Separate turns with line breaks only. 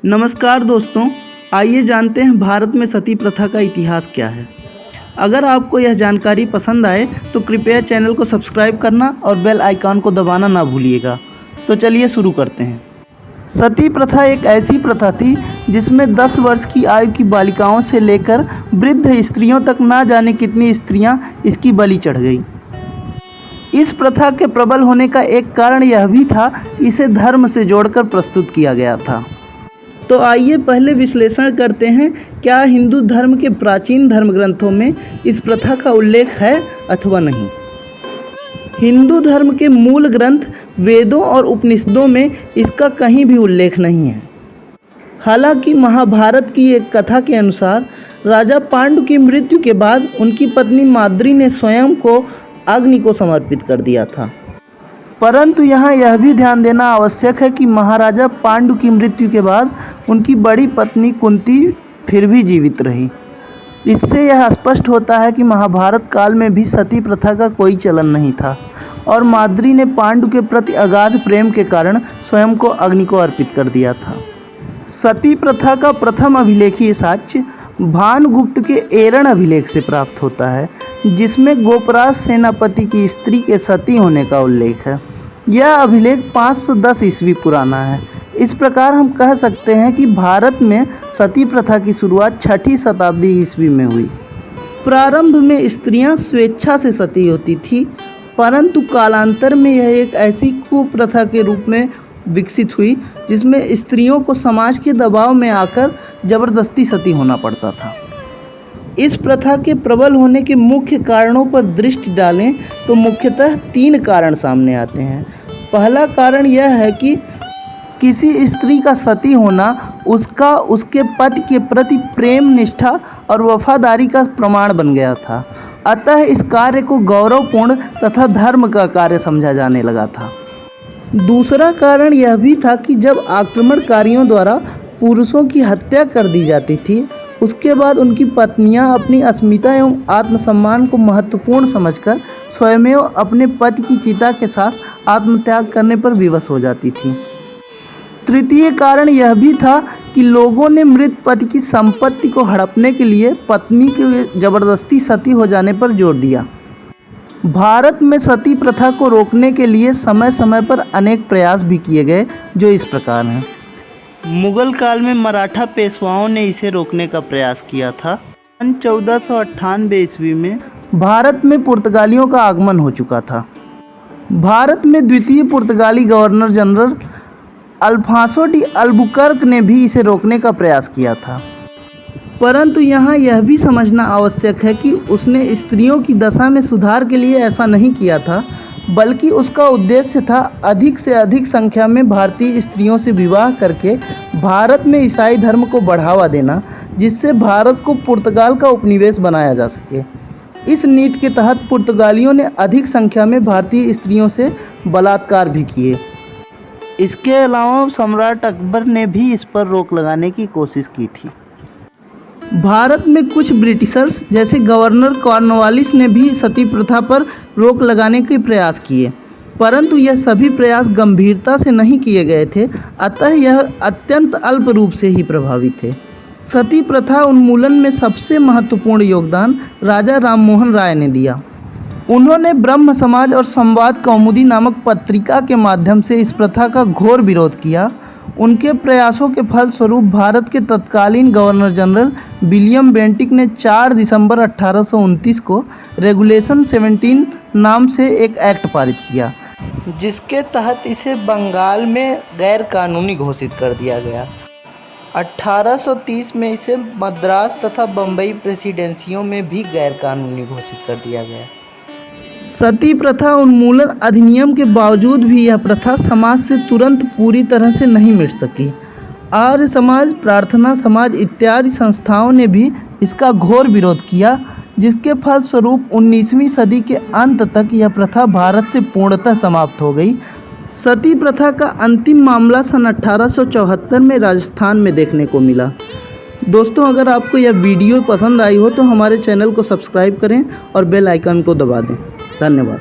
नमस्कार दोस्तों, आइए जानते हैं भारत में सती प्रथा का इतिहास क्या है। अगर आपको यह जानकारी पसंद आए तो कृपया चैनल को सब्सक्राइब करना और बेल आइकॉन को दबाना ना भूलिएगा। तो चलिए शुरू करते हैं। सती प्रथा एक ऐसी प्रथा थी जिसमें 10 वर्ष की आयु की बालिकाओं से लेकर वृद्ध स्त्रियों तक ना जाने कितनी स्त्रियां इसकी बलि चढ़ गई। इस प्रथा के प्रबल होने का एक कारण यह भी था कि इसे धर्म से जोड़कर प्रस्तुत किया गया था। तो आइए पहले विश्लेषण करते हैं, क्या हिंदू धर्म के प्राचीन धर्म ग्रंथों में इस प्रथा का उल्लेख है अथवा नहीं। हिंदू धर्म के मूल ग्रंथ वेदों और उपनिषदों में इसका कहीं भी उल्लेख नहीं है। हालांकि महाभारत की एक कथा के अनुसार राजा पांडु की मृत्यु के बाद उनकी पत्नी माद्री ने स्वयं को अग्नि को समर्पित कर दिया था। परंतु यहाँ यह भी ध्यान देना आवश्यक है कि महाराजा पांडु की मृत्यु के बाद उनकी बड़ी पत्नी कुंती फिर भी जीवित रही। इससे यह स्पष्ट होता है कि महाभारत काल में भी सती प्रथा का कोई चलन नहीं था और माद्री ने पांडु के प्रति अगाध प्रेम के कारण स्वयं को अग्नि को अर्पित कर दिया था। सती प्रथा का प्रथम अभिलेखीय साक्ष्य भानुगुप्त के एरण अभिलेख से प्राप्त होता है, जिसमें गोपराज सेनापति की स्त्री के सती होने का उल्लेख है। यह अभिलेख 510 ईस्वी पुराना है। इस प्रकार हम कह सकते हैं कि भारत में सती प्रथा की शुरुआत 6ठी शताब्दी ईस्वी में हुई। प्रारंभ में स्त्रियां स्वेच्छा से सती होती थी, परंतु कालांतर में यह एक ऐसी कुप्रथा के रूप में विकसित हुई जिसमें स्त्रियों को समाज के दबाव में आकर जबरदस्ती सती होना पड़ता था। इस प्रथा के प्रबल होने के मुख्य कारणों पर दृष्टि डालें तो मुख्यतः 3 कारण सामने आते हैं। पहला कारण यह है कि किसी स्त्री का सती होना उसका उसके पति के प्रति प्रेम, निष्ठा और वफादारी का प्रमाण बन गया था। अतः इस कार्य को गौरवपूर्ण तथा धर्म का कार्य समझा जाने लगा था। दूसरा कारण यह भी था कि जब आक्रमणकारियों द्वारा पुरुषों की हत्या कर दी जाती थी, उसके बाद उनकी पत्नियां अपनी अस्मिता एवं आत्मसम्मान को महत्वपूर्ण समझकर स्वयमेव अपने पति की चिता के साथ आत्मत्याग करने पर विवश हो जाती थीं। तृतीय कारण यह भी था कि लोगों ने मृत पति की संपत्ति को हड़पने के लिए पत्नी के जबरदस्ती सती हो जाने पर जोर दिया। भारत में सती प्रथा को रोकने के लिए समय समय पर अनेक प्रयास भी किए गए, जो इस प्रकार हैं। मुगल काल में मराठा पेशवाओं ने इसे रोकने का प्रयास किया था। 1498 ईस्वी में भारत में पुर्तगालियों का आगमन हो चुका था। भारत में द्वितीय पुर्तगाली governor general Alfonso de Albuquerque ने भी इसे रोकने का प्रयास किया था, परंतु यहाँ यह भी समझना आवश्यक है कि उसने स्त्रियों की दशा में सुधार के लिए ऐसा नहीं किया था, बल्कि उसका उद्देश्य था अधिक से अधिक संख्या में भारतीय स्त्रियों से विवाह करके भारत में ईसाई धर्म को बढ़ावा देना, जिससे भारत को पुर्तगाल का उपनिवेश बनाया जा सके। इस नीति के तहत पुर्तगालियों ने अधिक संख्या में भारतीय स्त्रियों से बलात्कार भी किए। इसके अलावा सम्राट अकबर ने भी इस पर रोक लगाने की कोशिश की थी। भारत में कुछ ब्रिटिशर्स जैसे गवर्नर कॉर्नवालिस ने भी सती प्रथा पर रोक लगाने के प्रयास किए, परंतु यह सभी प्रयास गंभीरता से नहीं किए गए थे, अतः यह अत्यंत अल्प रूप से ही प्रभावी थे। सती प्रथा उन्मूलन में सबसे महत्वपूर्ण योगदान राजा राममोहन राय ने दिया। उन्होंने ब्रह्म समाज और संवाद कौमुदी नामक पत्रिका के माध्यम से इस प्रथा का घोर विरोध किया। उनके प्रयासों के फलस्वरूप भारत के तत्कालीन गवर्नर जनरल विलियम बेंटिक ने 4 दिसंबर 1829 को रेगुलेशन 17 नाम से एक एक्ट पारित किया, जिसके तहत इसे बंगाल में गैर कानूनी घोषित कर दिया गया। 1830 में इसे मद्रास तथा बम्बई प्रेसिडेंसियों में भी गैर कानूनी घोषित कर दिया गया। सती प्रथा उन्मूलन अधिनियम के बावजूद भी यह प्रथा समाज से तुरंत पूरी तरह से नहीं मिट सकी। आर्य समाज, प्रार्थना समाज इत्यादि संस्थाओं ने भी इसका घोर विरोध किया, जिसके फलस्वरूप 19वीं सदी के अंत तक यह प्रथा भारत से पूर्णतः समाप्त हो गई। सती प्रथा का अंतिम मामला सन 1874 में राजस्थान में देखने को मिला। दोस्तों, अगर आपको यह वीडियो पसंद आई हो तो हमारे चैनल को सब्सक्राइब करें और बेल आइकन को दबा दें। धन्यवाद।